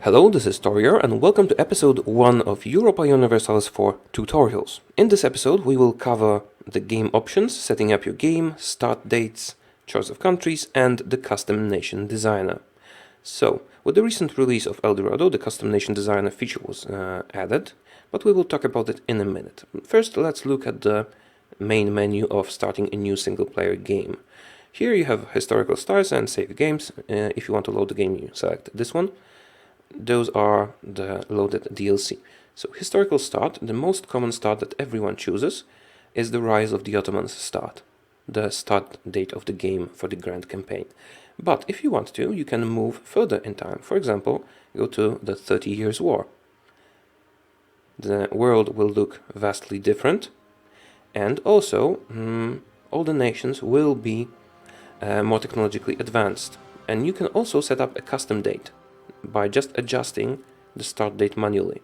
Hello, this is Taureor and welcome to episode 1 of Europa Universalis IV Tutorials. In this episode we will cover the game options, setting up your game, start dates, choice of countries and the custom nation designer. So, with the recent release of Dorado, the custom nation designer feature was added, but we will talk about it in a minute. First, let's look at the main menu of starting a new single-player game. Here you have historical stars and save games. If you want to load the game, you select this one. Those are the loaded DLC. So historical start, the most common start that everyone chooses, is the Rise of the Ottomans start, the start date of the game for the grand campaign. But if you want to, you can move further in time. For example, go to the 30 Years' War. The world will look vastly different, and also all the nations will be more technologically advanced. And you can also set up a custom date by just adjusting the start date manually.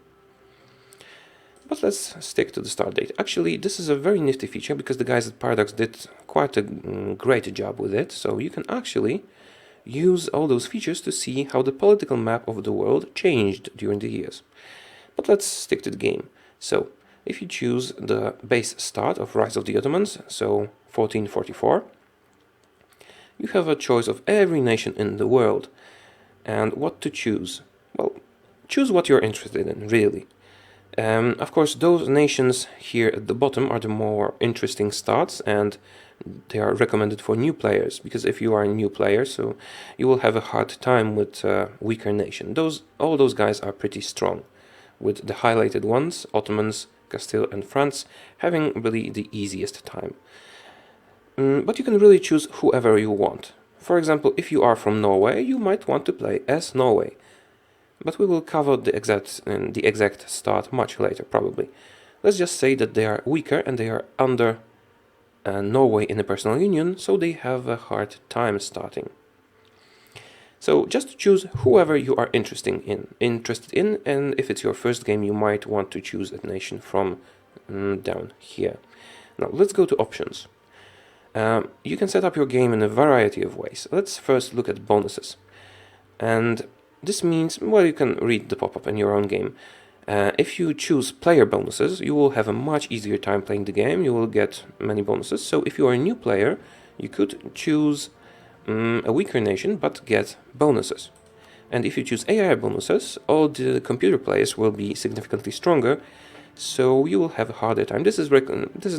But let's stick to the start date. Actually, this is a very nifty feature because the guys at Paradox did quite a great job with it. So you can actually use all those features to see how the political map of the world changed during the years. But let's stick to the game. So if you choose the base start of Rise of the Ottomans, so 1444, you have a choice of every nation in the world. And what to choose? Well, choose what you're interested in, really. Of course, those nations here at the bottom are the more interesting starts, and they are recommended for new players, because if you are a new player, so you will have a hard time with weaker nation. All those guys are pretty strong, with the highlighted ones, Ottomans, Castile and France, having really the easiest time. But you can really choose whoever you want. For example, if you are from Norway, you might want to play as Norway. But we will cover the exact start much later, probably. Let's just say that they are weaker and they are under Norway in a personal union, so they have a hard time starting. So just choose whoever you are interested in, and if it's your first game, you might want to choose a nation from down here. Now let's go to options. You can set up your game in a variety of ways. Let's first look at bonuses. And this means, well, you can read the pop-up in your own game. If you choose player bonuses, you will have a much easier time playing the game. You will get many bonuses. So if you are a new player, you could choose a weaker nation but get bonuses. And if you choose AI bonuses, all the computer players will be significantly stronger, so you will have a harder time. This is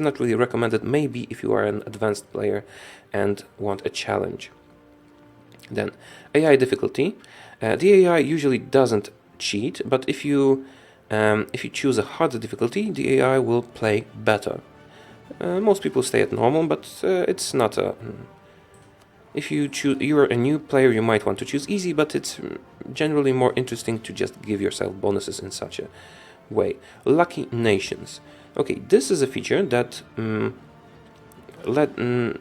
not really recommended, maybe if you are an advanced player and want a challenge. Then AI difficulty. The AI usually doesn't cheat, but if you choose a harder difficulty, the AI will play better. Most people stay at normal, but it's not a... If you're a new player, you might want to choose easy, but it's generally more interesting to just give yourself bonuses in such a way. Lucky nations. Okay, this is a feature that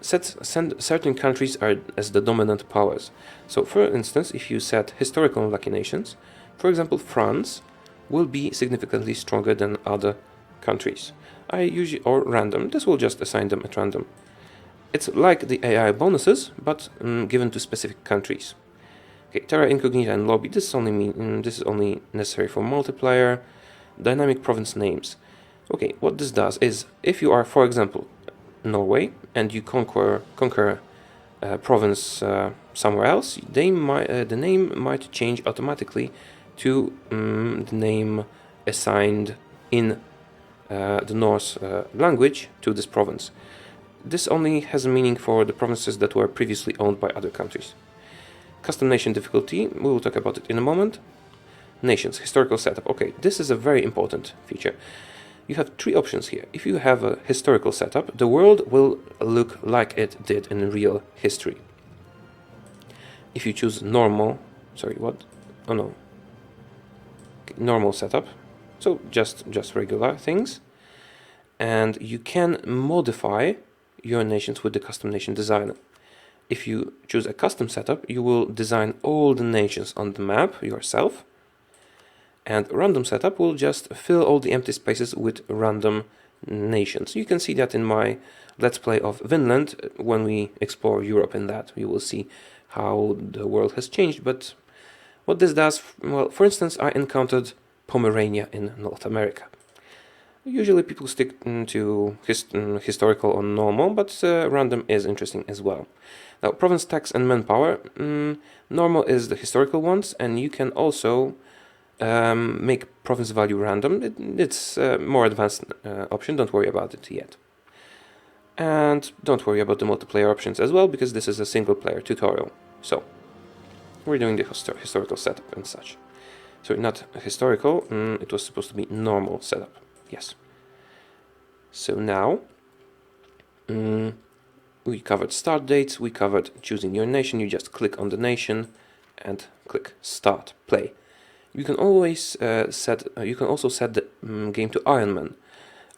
sets certain countries as the dominant powers. So, for instance, if you set historical lucky nations, for example, France will be significantly stronger than other countries. Or random. This will just assign them at random. It's like the AI bonuses, but given to specific countries. Okay, Terra Incognita and Lobby. This is only necessary for multiplayer. Dynamic province names. Okay, what this does is, if you are, for example, Norway, and you conquer a province somewhere else, the name might change automatically to the name assigned in the Norse language to this province. This only has a meaning for the provinces that were previously owned by other countries. Custom nation difficulty, we will talk about it in a moment. Nations, historical setup. Okay, this is a very important feature. You have three options here. If you have a historical setup, the world will look like it did in real history. If you choose normal, normal setup, so just regular things, and you can modify your nations with the custom nation designer. If you choose a custom setup, you will design all the nations on the map yourself, and random setup will just fill all the empty spaces with random nations. You can see that in my Let's Play of Vinland. When we explore Europe in that, you will see how the world has changed, but What this does, well, for instance, I encountered Pomerania in North America. Usually people stick to historical or normal, but random is interesting as well. Now, province, tax and manpower, normal is the historical ones, and you can also make province value random. It's a more advanced option, don't worry about it yet. And don't worry about the multiplayer options as well, because this is a single player tutorial. So, we're doing the historical setup and such. So not historical, it was supposed to be normal setup, yes. So now, we covered start dates, we covered choosing your nation. You just click on the nation and click start, play. You can always you can also set the game to Ironman.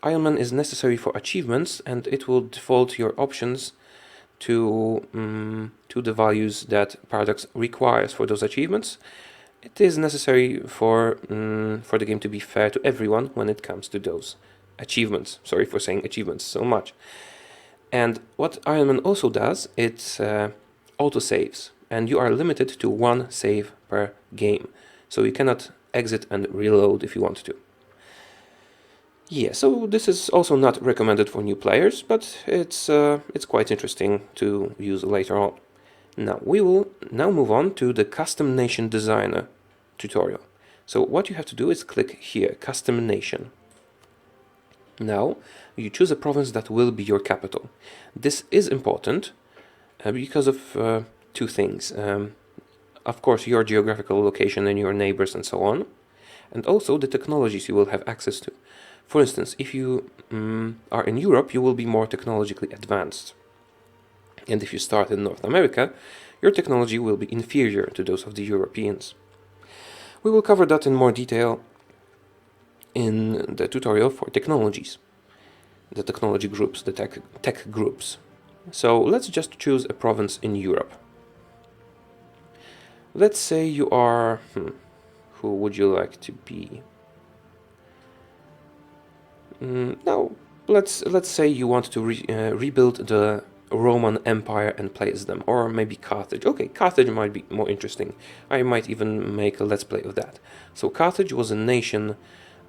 Ironman is necessary for achievements, and it will default your options to the values that Paradox requires for those achievements. It is necessary for the game to be fair to everyone when it comes to those achievements. Sorry for saying achievements so much. And what Ironman also does, it auto-saves, and you are limited to one save per game. So you cannot exit and reload if you want to. Yeah, so this is also not recommended for new players, but it's quite interesting to use later on. Now, we will now move on to the Custom Nation Designer tutorial. So what you have to do is click here, Custom Nation. Now, you choose a province that will be your capital. This is important because of two things. Of course, your geographical location and your neighbors and so on, and also the technologies you will have access to. For instance, if you are in Europe, you will be more technologically advanced. And if you start in North America, your technology will be inferior to those of the Europeans. We will cover that in more detail in the tutorial for technologies, the technology groups, the tech groups. So let's just choose a province in Europe. Let's say you are, who would you like to be? Now, let's say you want to rebuild the Roman Empire and place them, or maybe Carthage. Okay, Carthage might be more interesting. I might even make a let's play of that. So Carthage was a nation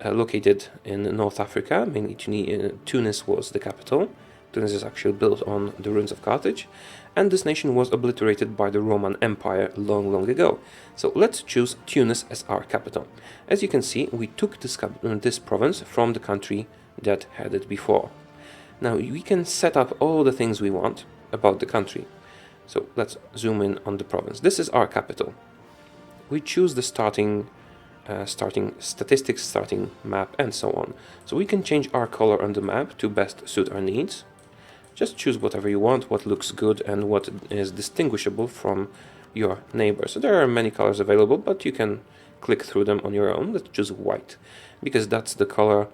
located in North Africa, mainly Tunis was the capital. Tunis is actually built on the ruins of Carthage, and this nation was obliterated by the Roman Empire long, long ago. So let's choose Tunis as our capital. As you can see, we took this province from the country that had it before. Now we can set up all the things we want about the country. So let's zoom in on the province. This is our capital. We choose the starting statistics, starting map, and so on. So we can change our color on the map to best suit our needs. Just choose whatever you want, what looks good and what is distinguishable from your neighbor. So there are many colors available, but you can click through them on your own. Let's choose white, because that's the color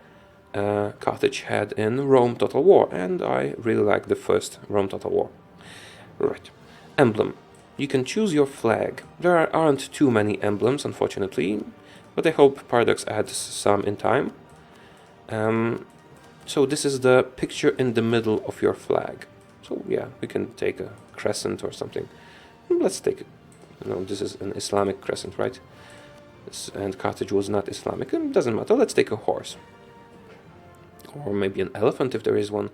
Carthage had in Rome Total War, and I really like the first Rome Total War. Right. Emblem. You can choose your flag. There aren't too many emblems, unfortunately, but I hope Paradox adds some in time. So this is the picture in the middle of your flag. So yeah, we can take a crescent or something. Let's take it. No, this is an Islamic crescent, right? And Carthage was not Islamic. It doesn't matter. Let's take a horse. Or maybe an elephant if there is one.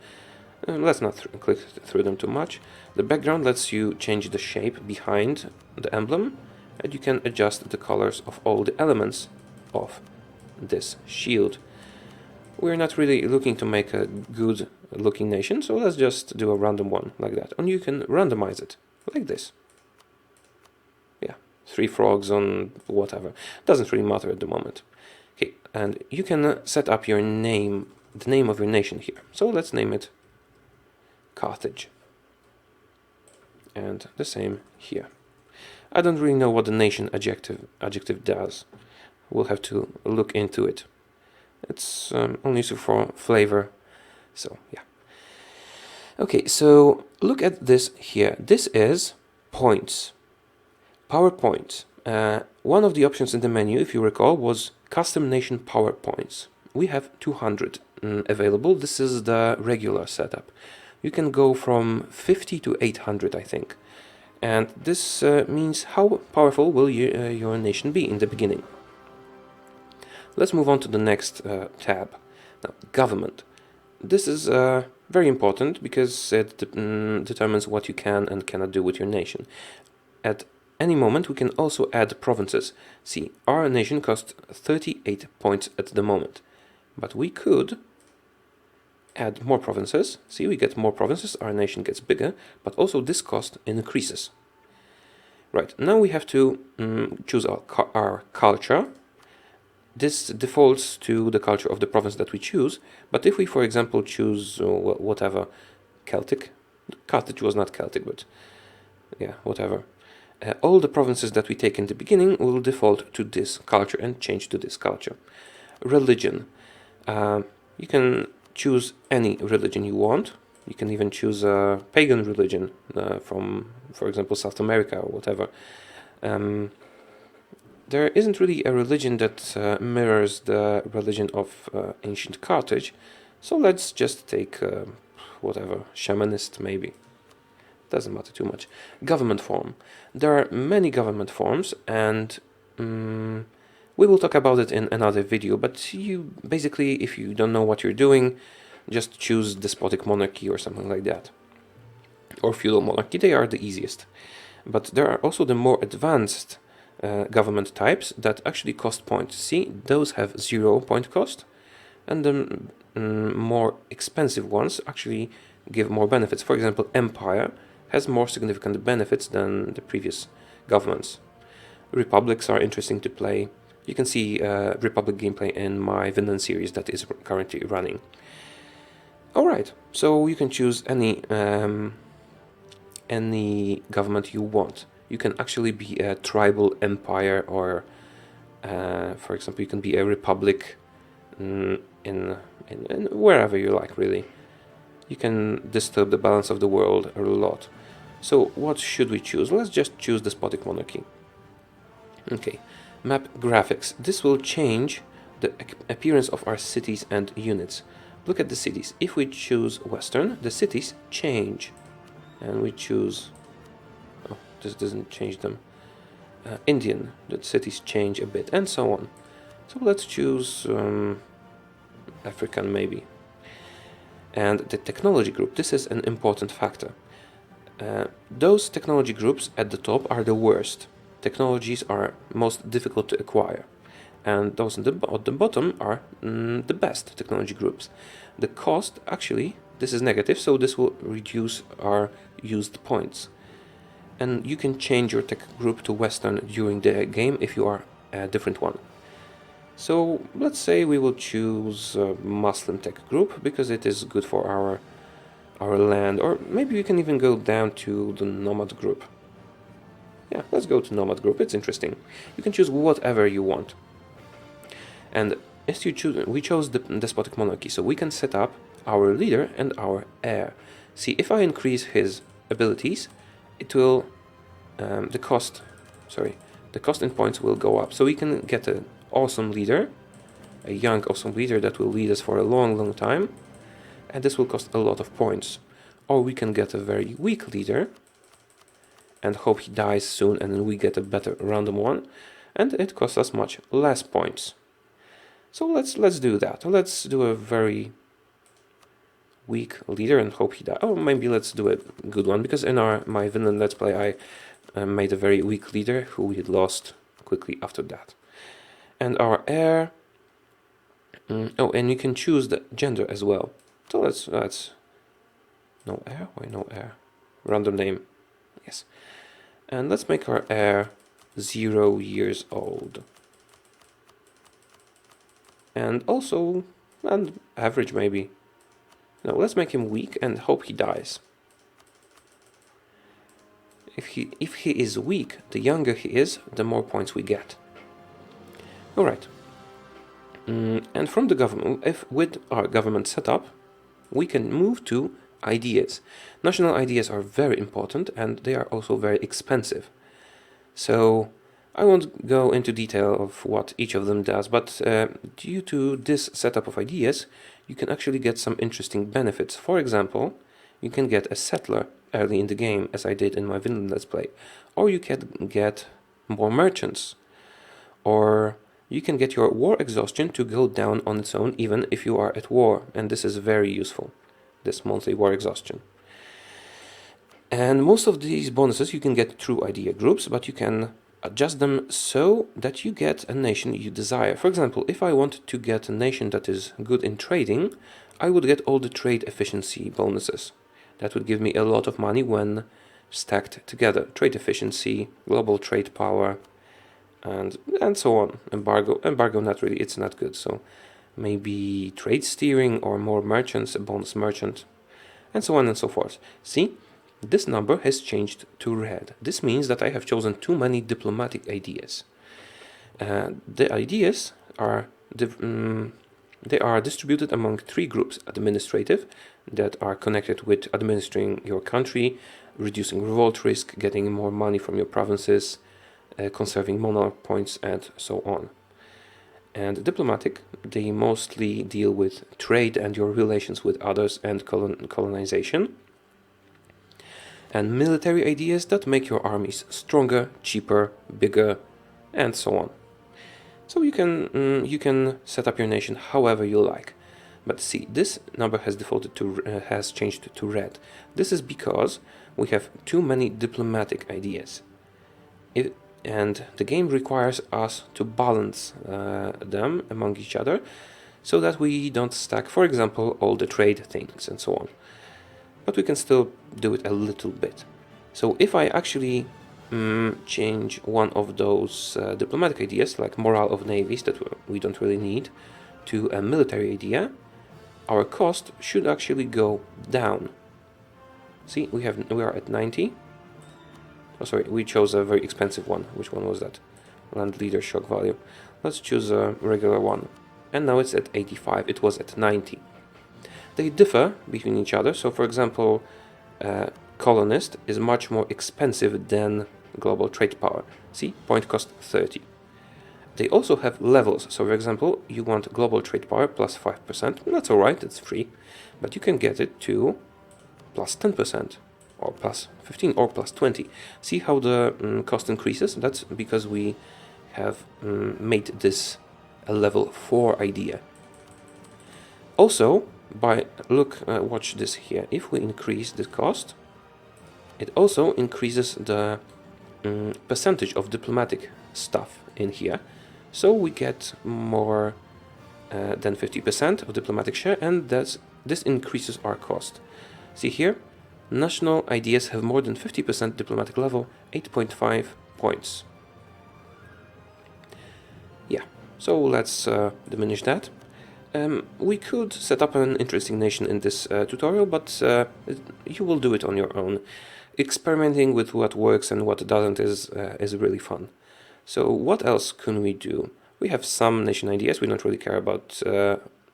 Let's not click through them too much. The background lets you change the shape behind the emblem, and you can adjust the colors of all the elements of this shield. We're not really looking to make a good looking nation, so let's just do a random one like that. And you can randomize it like this. Yeah, 3 frogs on whatever. Doesn't really matter at the moment. Okay, and you can set up your name, the name of your nation here. So let's name it Carthage. And the same here. I don't really know what the nation adjective does. We'll have to look into it. It's only useful for flavor. So yeah. Okay, so look at this here. This is points. PowerPoint. One of the options in the menu, if you recall, was Custom Nation PowerPoints. We have 200 available. This is the regular setup. You can go from 50 to 800, I think. And this means how powerful will your nation be in the beginning. Let's move on to the next tab. Now, government. This is very important because it determines what you can and cannot do with your nation. At any moment, we can also add provinces. See, our nation costs 38 points at the moment, but we could add more provinces. See, we get more provinces, our nation gets bigger, but also this cost increases. Right, now we have to choose our culture. This defaults to the culture of the province that we choose, but if we, for example, choose whatever, Celtic, Carthage was not Celtic, but yeah, whatever. All the provinces that we take in the beginning will default to this culture and change to this culture. Religion. You can choose any religion you want. You can even choose a pagan religion from, for example, South America or whatever. There isn't really a religion that mirrors the religion of ancient Carthage, so let's just take whatever, shamanist maybe. Doesn't matter too much. Government form. There are many government forms, and we will talk about it in another video, but you basically, if you don't know what you're doing, just choose despotic monarchy or something like that. Or feudal monarchy, they are the easiest. But there are also the more advanced government types that actually cost points. See, those have 0 point cost, and the more expensive ones actually give more benefits. For example, Empire has more significant benefits than the previous governments. Republics are interesting to play. You can see Republic gameplay in my Vinland series that is currently running. Alright, so you can choose any government you want. You can actually be a tribal empire, or for example, you can be a republic in wherever you like, really. You can disturb the balance of the world a lot. So what should we choose? Let's just choose despotic monarchy. Okay, map graphics. This will change the appearance of our cities and units. Look at the cities. If we choose Western, the cities change. And we choose... oh, this doesn't change them. Indian, the cities change a bit, and so on. So let's choose African maybe. And the technology group, this is an important factor. Those technology groups at the top are the worst. Technologies are most difficult to acquire. And those at the bottom are the best technology groups. The cost, actually, this is negative, so this will reduce our used points. And you can change your tech group to Western during the game if you are a different one. So let's say we will choose Muslim tech group because it is good for our land, or maybe we can even go down to the nomad group. Yeah, let's go to nomad group, it's interesting. You can choose whatever you want. And as you choose, we chose the despotic monarchy, so we can set up our leader and our heir. See, if I increase his abilities, it will the cost in points will go up. So we can get an awesome leader, a young awesome leader that will lead us for a long time, and this will cost a lot of points. Or we can get a very weak leader and hope he dies soon, and then we get a better random one, and it costs us much less points. So let's do that. Let's do a very weak leader and hope he dies. Oh, maybe let's do a good one, because in my Vinland Let's Play I made a very weak leader who we had lost quickly after that. And our heir. Oh, and you can choose the gender as well. So let's no heir. Why no heir? Random name. Yes. And let's make our heir 0 years old. And also, and average maybe. No, let's make him weak and hope he dies. If he is weak, the younger he is, the more points we get. Alright. And from the government, with our government setup, we can move to ideas. National ideas are very important, and they are also very expensive. So I won't go into detail of what each of them does, but due to this setup of ideas, you can actually get some interesting benefits. For example, you can get a settler early in the game, as I did in my Vinland Let's Play. Or you can get more merchants. Or you can get your war exhaustion to go down on its own even if you are at war. And this is very useful, this monthly war exhaustion. And most of these bonuses you can get through idea groups, but you can adjust them so that you get a nation you desire. For example, if I want to get a nation that is good in trading, I would get all the trade efficiency bonuses. That would give me a lot of money when stacked together. Trade efficiency, global trade power, and so on. Embargo not really, it's not good. So maybe trade steering or more merchants, a bonus merchant, and so on and so forth. See? This number has changed to red. This means that I have chosen too many diplomatic ideas. The ideas are they are distributed among 3 groups: administrative, that are connected with administering your country, reducing revolt risk, getting more money from your provinces, conserving monarch points, and so on. And diplomatic, they mostly deal with trade and your relations with others and colonization. And military ideas that make your armies stronger, cheaper, bigger, and so on. So you can set up your nation however you like. But see, this number has has changed to red. This is because we have too many diplomatic ideas, and the game requires us to balance them among each other, so that we don't stack, for example, all the trade things and so on. But we can still do it a little bit. So if I actually change one of those diplomatic ideas, like morale of navies that we don't really need, to a military idea, our cost should actually go down. See, we are at 90. Oh, sorry, we chose a very expensive one. Which one was that? Land leader shock value. Let's choose a regular one. And now it's at 85. It was at 90. They differ between each other. So, for example, colonist is much more expensive than global trade power. See, point cost 30. They also have levels. So, for example, you want global trade power plus 5%. That's alright, it's free. But you can get it to plus 10%, or plus 15, or plus 20. See how the cost increases? That's because we have made this a level 4 idea. Also, watch this here. If we increase the cost, it also increases the percentage of diplomatic stuff in here. So we get more than 50% of diplomatic share, and this increases our cost. See here, national ideas have more than 50% diplomatic level, 8.5 points. Yeah, so let's diminish that. We could set up an interesting nation in this tutorial, but you will do it on your own. Experimenting with what works and what doesn't is really fun. So what else can we do? We have some nation ideas. We don't really care about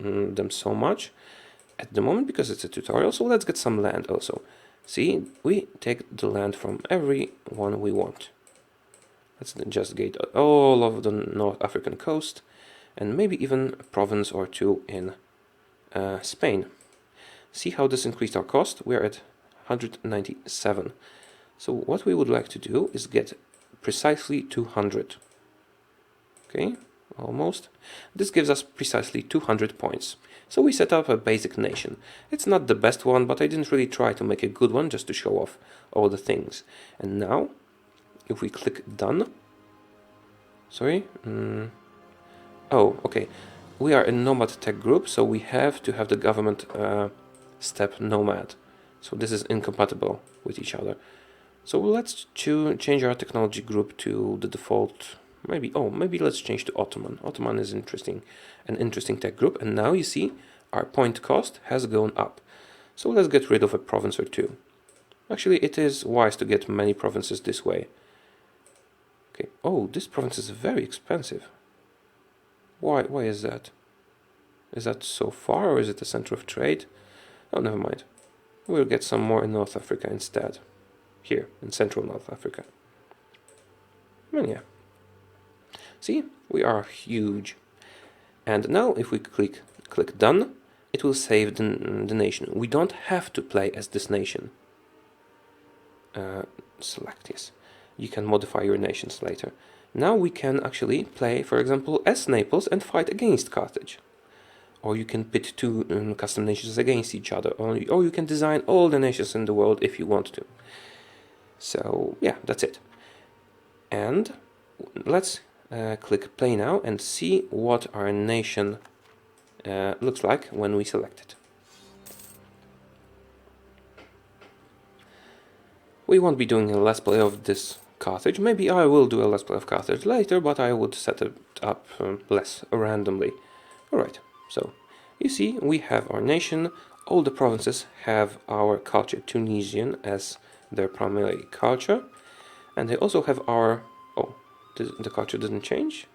them so much at the moment because it's a tutorial, so let's get some land also. See, we take the land from every one we want. Let's just get all of the North African coast, and maybe even a province or two in Spain. See how this increased our cost? We're at 197. So what we would like to do is get precisely 200. Okay, almost. This gives us precisely 200 points. So we set up a basic nation. It's not the best one, but I didn't really try to make a good one just to show off all the things. And now, if we click done, sorry, oh, okay, we are a nomad tech group, so we have to have the government step nomad. So this is incompatible with each other. So let's change our technology group to the default. Maybe let's change to Ottoman. Ottoman is an interesting tech group. And now you see our point cost has gone up. So let's get rid of a province or two. Actually, it is wise to get many provinces this way. Okay. Oh, this province is very expensive. Why is that? Is that so far, or is it the center of trade? Oh, never mind. We'll get some more in North Africa instead. Here, in Central North Africa. And yeah. See, we are huge. And now if we click done, it will save the nation. We don't have to play as this nation. select, yes. You can modify your nations later. Now we can actually play, for example, as Naples and fight against Carthage. Or you can pit two custom nations against each other. Or you can design all the nations in the world if you want to. So yeah, that's it. And let's click play now and see what our nation looks like when we select it. We won't be doing a let's play of this Carthage. Maybe I will do a let's play of Carthage later, but I would set it up less randomly. Alright, so you see we have our nation. All the provinces have our culture, Tunisian, as their primary culture. And they also have our... oh, the culture didn't change?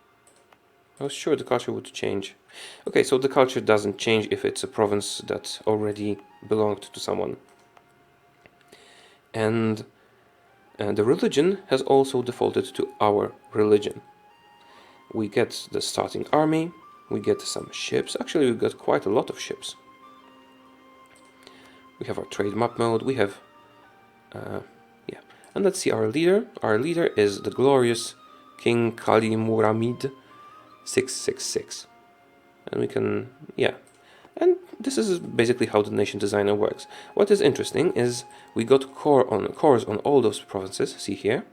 I was sure the culture would change. Okay, so the culture doesn't change if it's a province that already belonged to someone. And the religion has also defaulted to our religion. We get the starting army, we get some ships. Actually, we got quite a lot of ships. We have our trade map mode, we have... yeah. And let's see our leader. Our leader is the glorious King Kali Muramid 666. And we can... yeah. And this is basically how the nation designer works. What is interesting is we got cores on all those provinces, see here,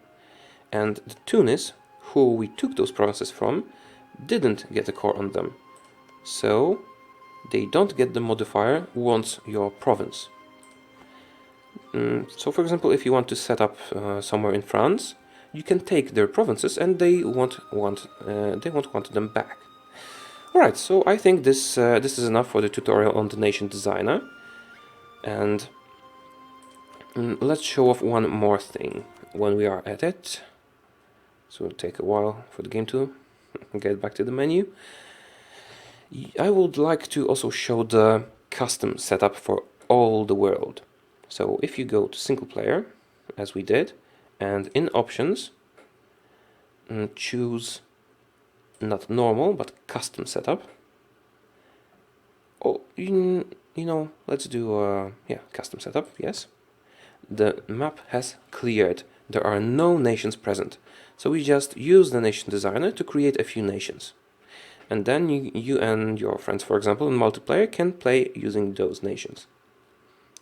and the Tunis, who we took those provinces from, didn't get a core on them. So they don't get the modifier once your province. So for example, if you want to set up somewhere in France, you can take their provinces and they won't want them back. Alright, so I think this is enough for the tutorial on the nation designer. And let's show off one more thing when we are at it. So it'll take a while for the game to get back to the menu. I would like to also show the custom setup for all the world. So if you go to single player, as we did, and in options, choose not normal, but custom setup. Oh, you know, let's do yeah, custom setup, yes. The map has cleared. There are no nations present. So we just use the nation designer to create a few nations. And then you and your friends, for example, in multiplayer can play using those nations.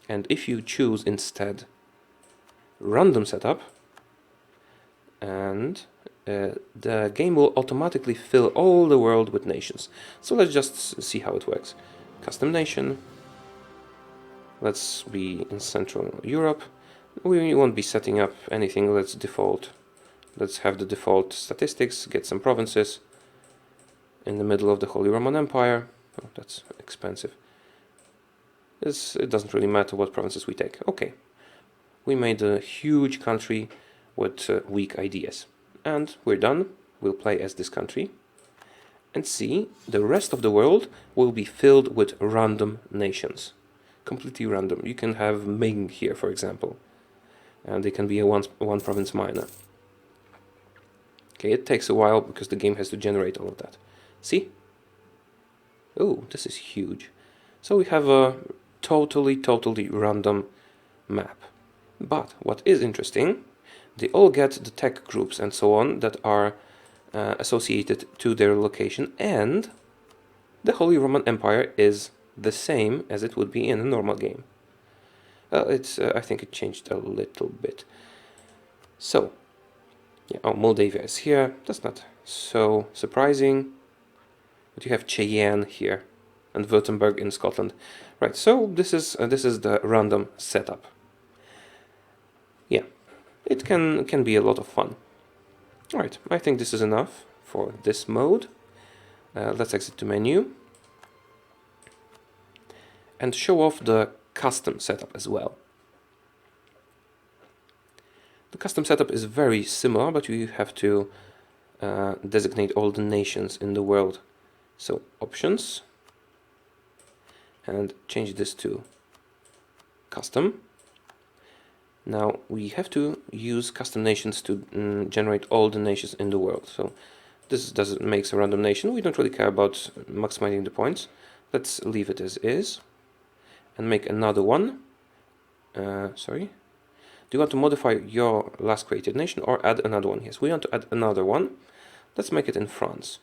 And if you choose instead random setup, and the game will automatically fill all the world with nations. So let's just see how it works. Custom nation. Let's be in Central Europe. We won't be setting up anything. Let's default. Let's have the default statistics, get some provinces in the middle of the Holy Roman Empire. Oh, that's expensive. It doesn't really matter what provinces we take. Okay. We made a huge country with weak ideas. And we're done. We'll play as this country. And see, the rest of the world will be filled with random nations. Completely random. You can have Ming here, for example. And they can be a one province minor. Okay, it takes a while because the game has to generate all of that. See? Oh, this is huge. So we have a totally random map. But what is interesting, they all get the tech groups and so on that are associated to their location, and the Holy Roman Empire is the same as it would be in a normal game. I think it changed a little bit. So, yeah, oh, Moldavia is here. That's not so surprising. But you have Cheyenne here and Württemberg in Scotland. Right, so this is the random setup. Yeah, it can be a lot of fun. Alright, I think this is enough for this mode. Let's exit to menu and show off the custom setup as well. The custom setup is very similar, but you have to designate all the nations in the world. So options, and change this to custom. Now we have to use custom nations to generate all the nations in the world. So this makes a random nation. We don't really care about maximizing the points. Let's leave it as is and make another one. Sorry. Do you want to modify your last created nation or add another one? Yes, we want to add another one. Let's make it in France.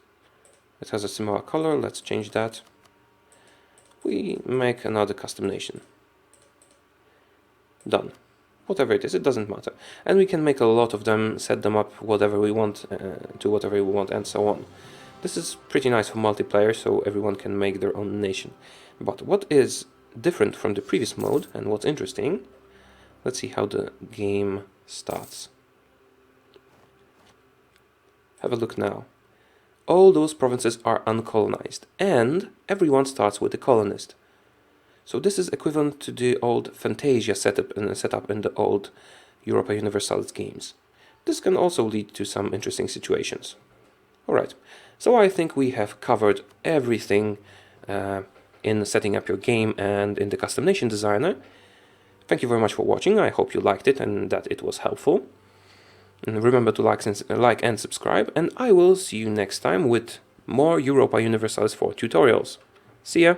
It has a similar color. Let's change that. We make another custom nation. Done. Whatever it is, it doesn't matter. And we can make a lot of them, set them up whatever we want, to whatever we want, and so on. This is pretty nice for multiplayer, so everyone can make their own nation. But what is different from the previous mode, and what's interesting, let's see how the game starts. Have a look now. All those provinces are uncolonized, and everyone starts with a colonist. So this is equivalent to the old Fantasia setup in the old Europa Universalis games. This can also lead to some interesting situations. Alright, so I think we have covered everything in setting up your game and in the custom nation designer. Thank you very much for watching. I hope you liked it and that it was helpful. And remember to like and subscribe, and I will see you next time with more Europa Universalis IV tutorials. See ya!